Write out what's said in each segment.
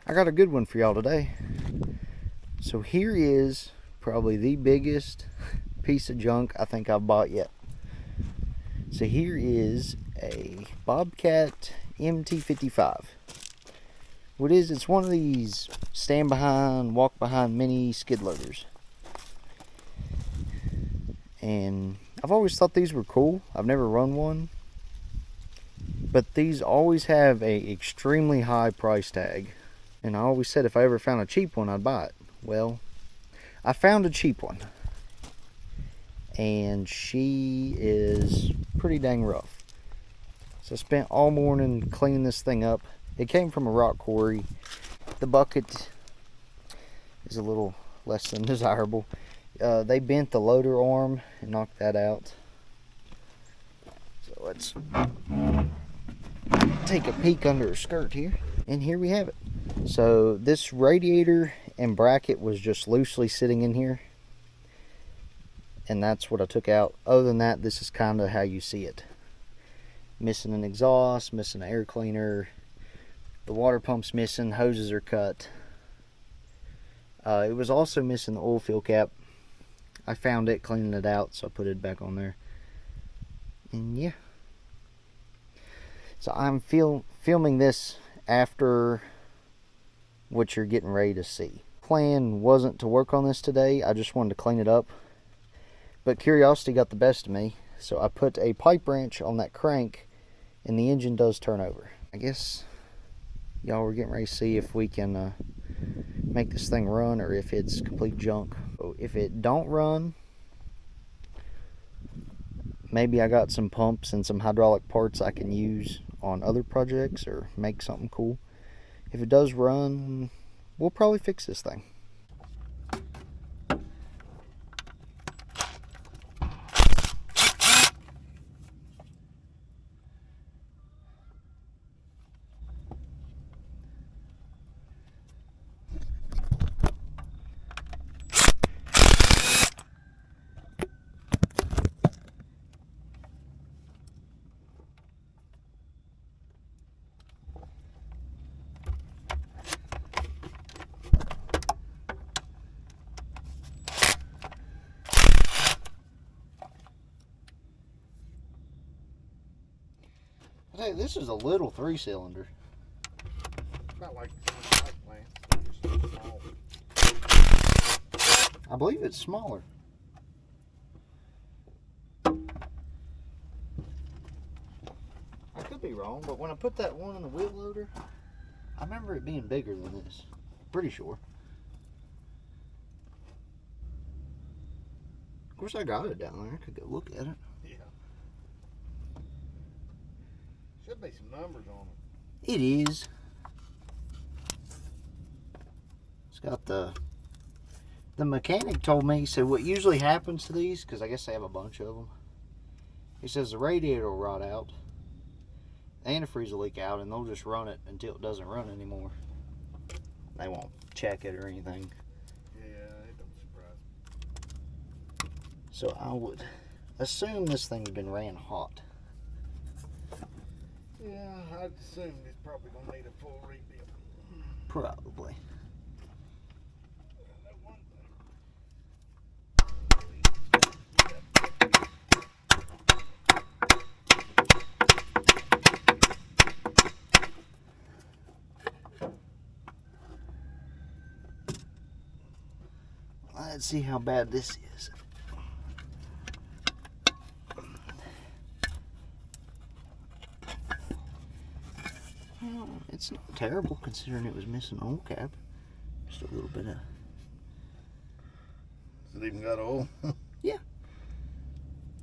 I got a good one for y'all today. So here is probably the biggest piece of junk I think I've bought yet. So here is a Bobcat MT55. What it is, it's one of these stand behind, walk behind mini skid loaders. And I've always thought these were cool. I've never run one. But these always have a extremely high price tag. And I always said if I ever found a cheap one, I'd buy it. Well, I found a cheap one. And she is pretty dang rough. So I spent all morning cleaning this thing up. It came from a rock quarry. The bucket is a little less than desirable. They bent the loader arm and knocked that out. So let's take a peek under her skirt here. And here we have it. So this radiator and bracket was just loosely sitting in here. And that's what I took out. Other than that, this is kind of how you see it. Missing an exhaust, missing an air cleaner. The water pump's missing, hoses are cut. It was also missing the oil fill cap. I found it, cleaning it out, so I put it back on there. And yeah. So I'm filming this after what you're getting ready to see. Plan wasn't to work on this today. I just wanted to clean it up. But curiosity got the best of me. So I put a pipe wrench on that crank and the engine does turn over. I guess y'all were getting ready to see if we can make this thing run or if it's complete junk. So if it don't run, maybe I got some pumps and some hydraulic parts I can use on other projects or make something cool. If it does run, we'll probably fix this thing. Hey, this is a little 3-cylinder. Not like the plant, just small. I believe it's smaller. I could be wrong, but when I put that one in the wheel loader, I remember it being bigger than this. Pretty sure. Of course, I got it down there. I could go look at it. Yeah. Should be some numbers on it. It is. It's got the mechanic told me, he said what usually happens to these, because I guess they have a bunch of them. He says the radiator will rot out, the antifreeze will leak out, and they'll just run it until it doesn't run anymore. They won't check it or anything. Yeah, it don't surprise me. So I would assume this thing's been ran hot. Yeah, I'd assume it's probably gonna need a full rebuild. Probably. Let's see how bad this is. It's not terrible considering it was missing oil cap. Just a little bit of... Has it even got oil? Yeah.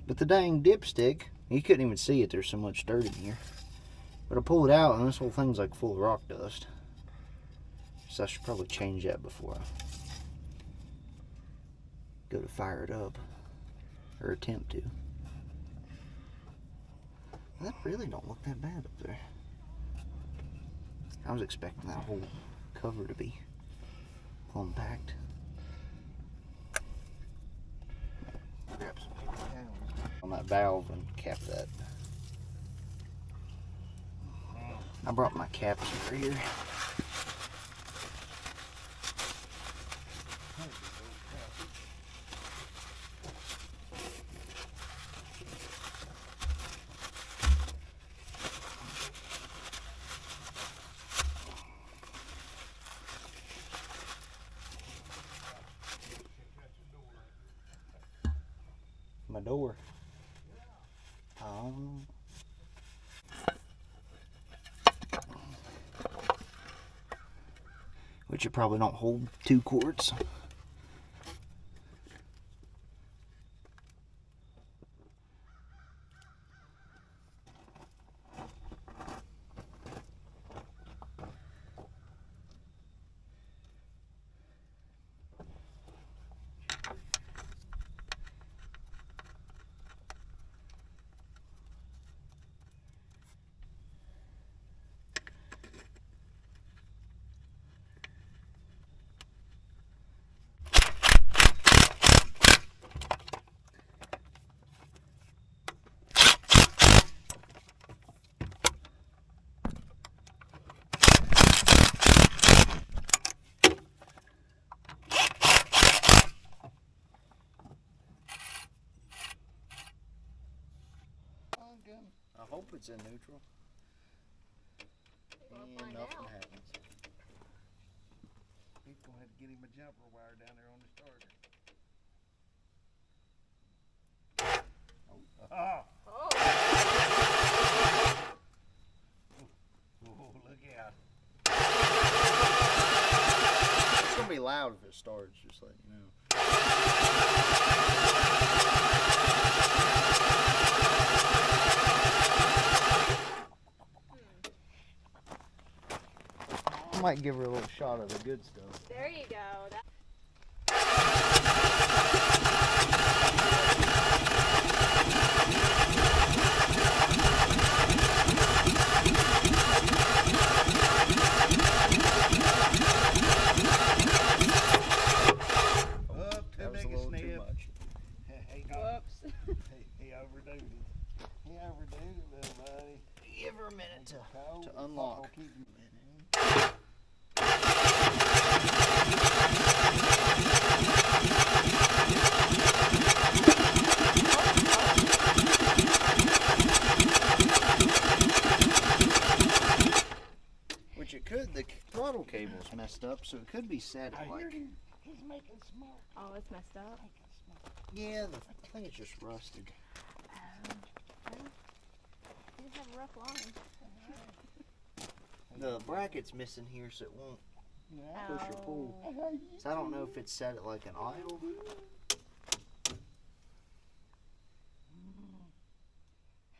But the dang dipstick, you couldn't even see it. There's so much dirt in here. But I pull it out and this whole thing's like full of rock dust. So I should probably change that before I go to fire it up. Or attempt to. That really don't look that bad up there. I was expecting that whole cover to be plumb packed. Grab some paper towels on that valve and cap that. I brought my caps over here. My door. Oh. Which it probably don't hold 2 quarts. I hope it's in neutral. And nothing happens. He's gonna have to get him a jumper wire down there on the starter. Oh! Oh. Oh, look out. It's gonna be loud if it starts, just let you know. I might give her a little shot of the good stuff. There you go. Too big a sniff. Whoops. He overdid it. He overdid it, little buddy. Give her a minute to Cold. unlock. I'll keep him. Which it could, the throttle cable's messed up, so it could be set I at heard like, him. He's making smoke. Oh, it's messed up. Making smoke. yeah, I think it's just rusted. You have a rough line. The bracket's missing here, so it won't push or pull. So I don't know if it's set at like an idle.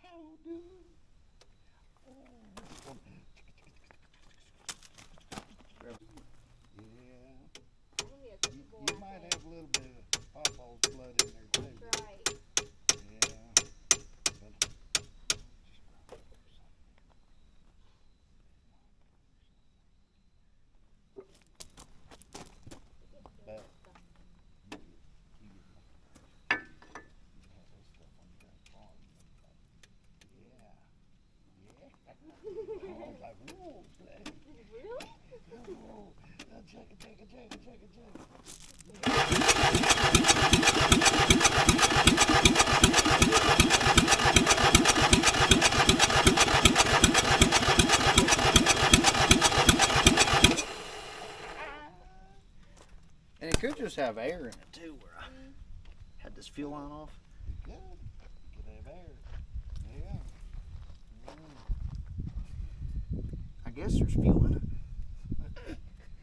How do? Yeah. You might have a little bit of Papa's blood in there too. Right. Yeah. And it could just have air in it too, where I had this fuel line off. Good. Could have air. Yeah. I guess there's fuel in it.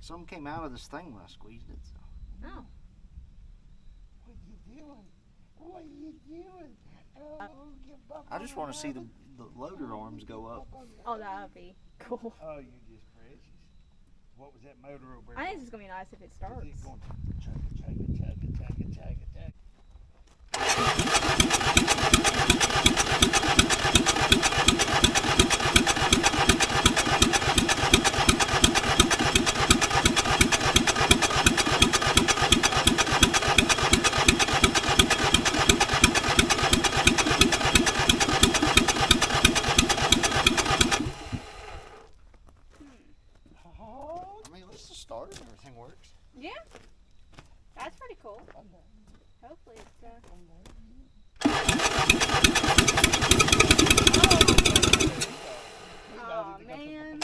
Some came out of this thing when I squeezed it. So. Oh. What you doing? What you doing? Oh, I just want to see the loader arms go up. Oh, that would be cool. Oh, you just precious. What was that motor over there? I think it's gonna be nice if it starts. Is it going chugga, chugga, chugga, chugga, chugga, chugga? Oh, I mean, let's just start it. Everything works. Yeah. That's pretty cool. Hopefully it's Oh man.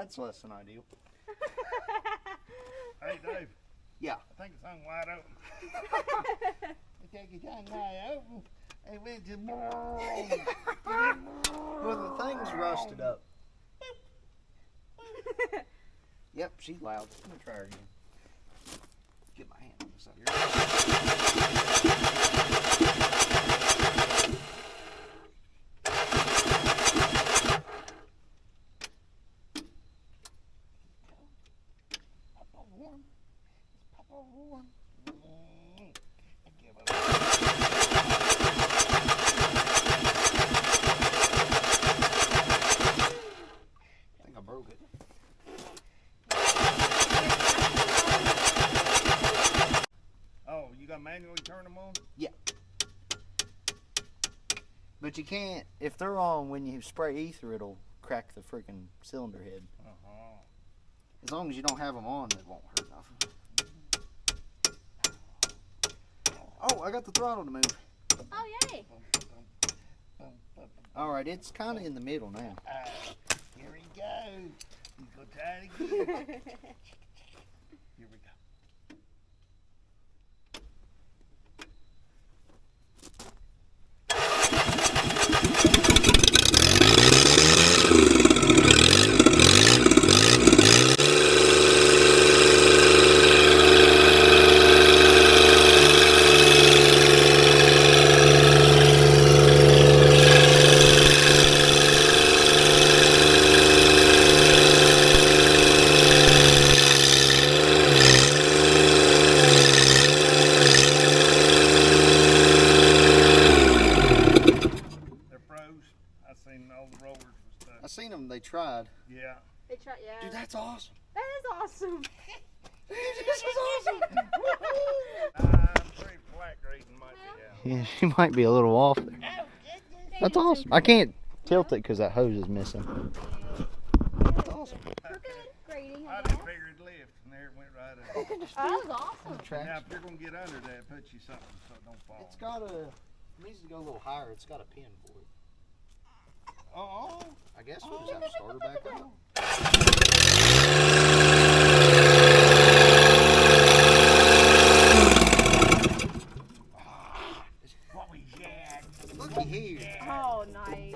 That's less than ideal. Hey, Dave. Yeah. I think it's hung wide open. It take his tongue wide open. And went to Well, the thing's rusted up. Yep, she's loud. I'm gonna try her again. Get my hand on this out Papa warm. Is Papa warm? Give up. I think I broke it. Oh, you got manually turn them on? But you can't, if they're on, when you spray ether, it'll crack the freaking cylinder head. Uh-huh. As long as you don't have them on, it won't hurt nothing. Oh, I got the throttle to move. Oh, yay. All right, it's kind of in the middle now. Here we go. You go try it again. Here we go. I seen them. They tried. Yeah. They try, yeah. Dude, that's awesome. That is awesome. This is awesome. Pretty flat grading might be out. Yeah, she might be a little off there. That's awesome. I can't tilt it because that hose is missing. That's awesome. We're good grading. I just figured lift, and there it went right up. That was awesome. Now, if you're going to get under that, put you something so it don't fall. It's got a, it needs to go a little higher. It's got a pin for it. Oh, I guess we'll just have to start her back up. what we had. Looky here. Oh, nice.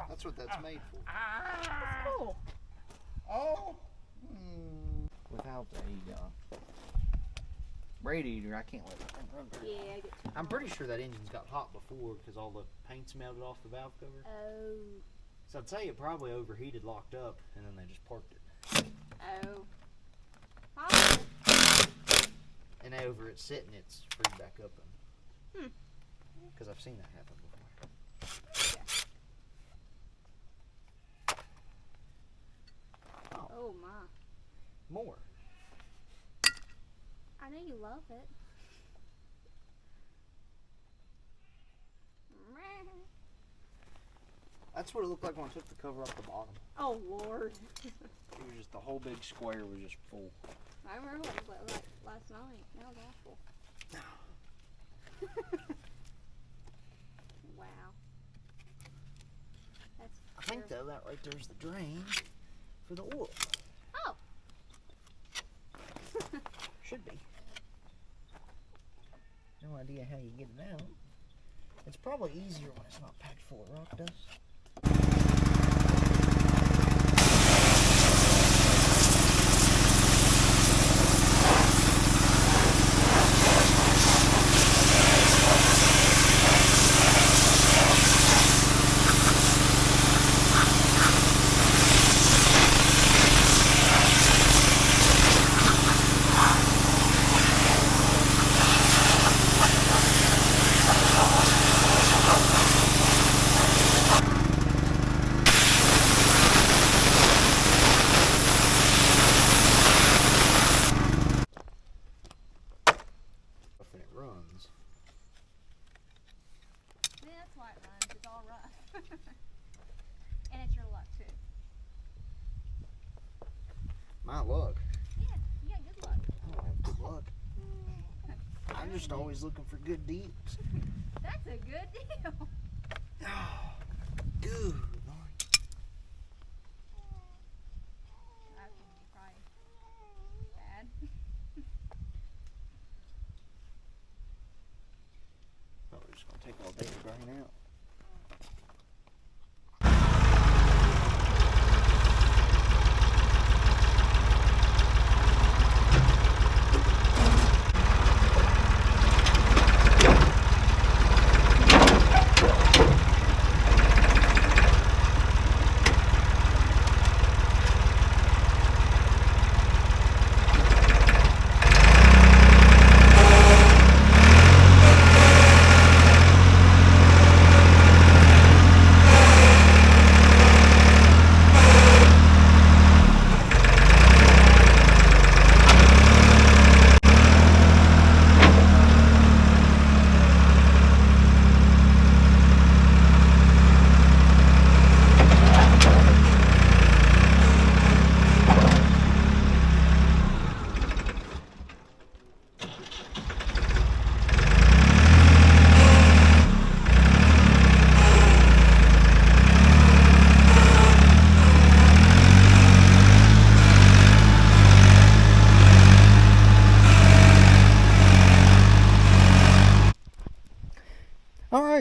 That's what that's made for. Cool. Oh. Without the radiator, I can't let that thing run. Yeah, I get too I'm hot. pretty sure that engine's got hot before because all the paint's melted off the valve cover. Oh. So I'd say it probably overheated, locked up, and then they just parked it. Oh. Hot. And over it's sitting, it's freed back up. Because I've seen that happen before. Oh, my. More. I know you love it. That's what it looked like when I took the cover off the bottom. Oh, Lord. It was just, the whole big square was just full. I remember what it was like last night. That was awful. Wow. That's I think, though, that right there's the drain for the oil. Oh. Should be. No idea how you get it out. It's probably easier when it's not packed full of rock dust. And it runs. Yeah, that's why it runs. It's all rough. And it's your luck, too. My luck. Yeah, you got good luck. I don't have good luck. I'm just always looking for good deals. That's a good deal. Good Lord.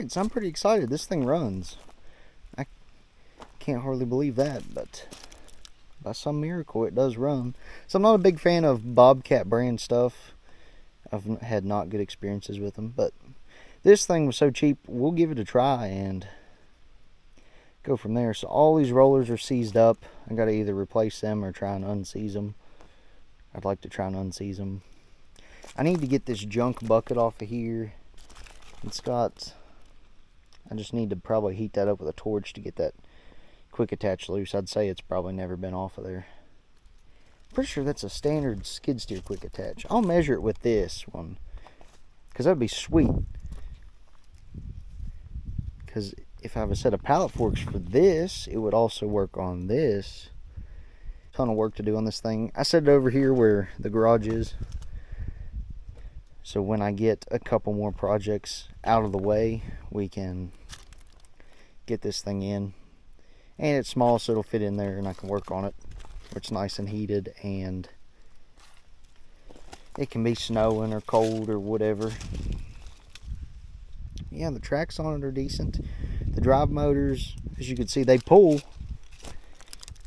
Alright, so I'm pretty excited. This thing runs. I can't hardly believe that, but by some miracle it does run. So I'm not a big fan of Bobcat brand stuff. I've had not good experiences with them, but this thing was so cheap, we'll give it a try and go from there. So all these rollers are seized up. I gotta either replace them or try and unseize them. I'd like to try and unseize them. I need to get this junk bucket off of here. I just need to probably heat that up with a torch to get that quick attach loose. I'd say it's probably never been off of there. Pretty sure that's a standard skid steer quick attach. I'll measure it with this one, because that'd be sweet. Because if I have a set of pallet forks for this, it would also work on this. Ton of work to do on this thing. I set it over here where the garage is, so when I get a couple more projects out of the way, we can get this thing in. And it's small, so it'll fit in there and I can work on it. It's nice and heated, and it can be snowing or cold or whatever. Yeah, the tracks on it are decent. The drive motors, as you can see, they pull,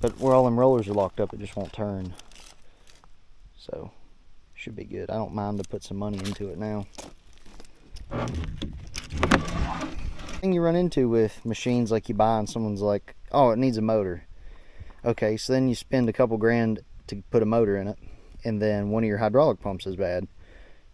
but where all them rollers are locked up, it just won't turn. So should be good. I don't mind to put some money into it now. Thing you run into with machines like you buy and someone's like, oh, it needs a motor. Okay, so then you spend a couple grand to put a motor in it, and then one of your hydraulic pumps is bad.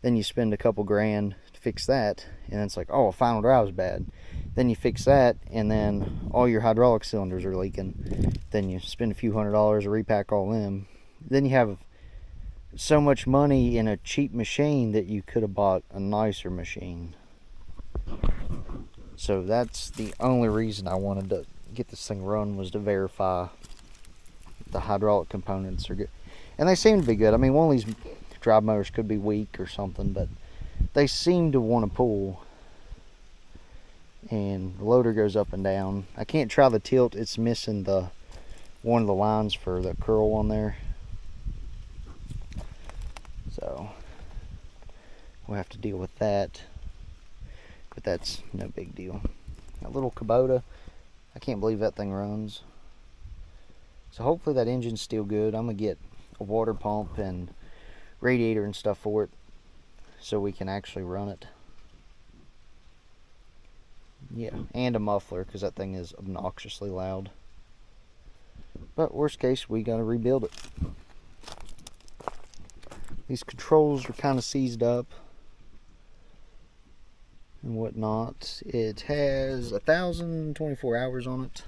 Then you spend a couple grand to fix that, and it's like, oh, a final drive is bad. Then you fix that, and then all your hydraulic cylinders are leaking. Then you spend a few $100 to repack all them. Then you have so much money in a cheap machine that you could have bought a nicer machine. So that's the only reason I wanted to get this thing run, was to verify the hydraulic components are good. And they seem to be good. I mean, one of these drive motors could be weak or something, but they seem to want to pull. And the loader goes up and down. I can't try the tilt. It's missing one of the lines for the curl on there. So we'll have to deal with that. But that's no big deal. That little Kubota, I can't believe that thing runs. So hopefully that engine's still good. I'm going to get a water pump and radiator and stuff for it, so we can actually run it. Yeah, and a muffler, because that thing is obnoxiously loud. But worst case, we got to rebuild it. These controls are kind of seized up and whatnot. It has 1,024 hours on it.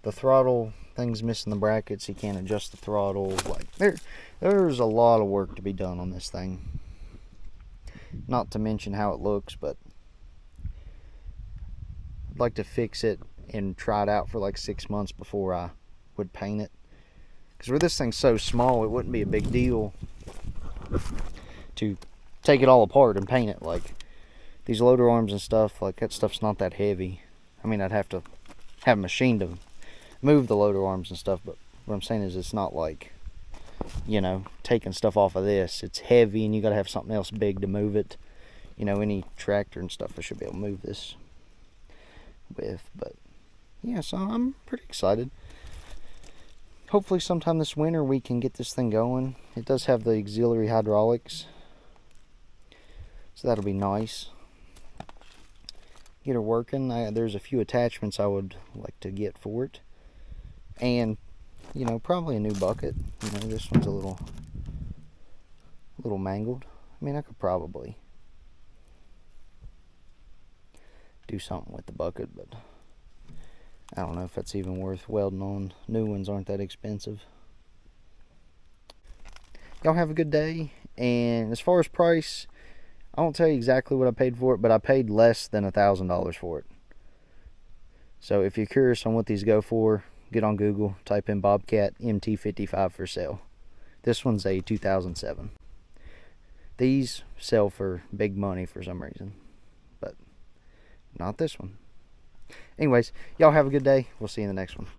The throttle thing's missing the brackets. You can't adjust the throttle. Like there's a lot of work to be done on this thing. Not to mention how it looks, but I'd like to fix it and try it out for like 6 months before I would paint it. Because where this thing's so small, it wouldn't be a big deal to take it all apart and paint it. Like these loader arms and stuff, like that stuff's not that heavy. I mean, I'd have to have a machine to move the loader arms and stuff, but what I'm saying is it's not like, you know, taking stuff off of this. It's heavy and you gotta have something else big to move it. You know, any tractor and stuff I should be able to move this with. But yeah, so I'm pretty excited. Hopefully sometime this winter we can get this thing going. It does have the auxiliary hydraulics, so that'll be nice. Get her working. There's a few attachments I would like to get for it. And, you know, probably a new bucket. You know, this one's a little mangled. I mean, I could probably do something with the bucket, but I don't know if that's even worth welding on. New ones aren't that expensive. Y'all have a good day. And as far as price, I won't tell you exactly what I paid for it, but I paid less than $1,000 for it. So if you're curious on what these go for, get on Google, type in Bobcat MT55 for sale. This one's a 2007. These sell for big money for some reason, but not this one. Anyways, y'all have a good day. We'll see you in the next one.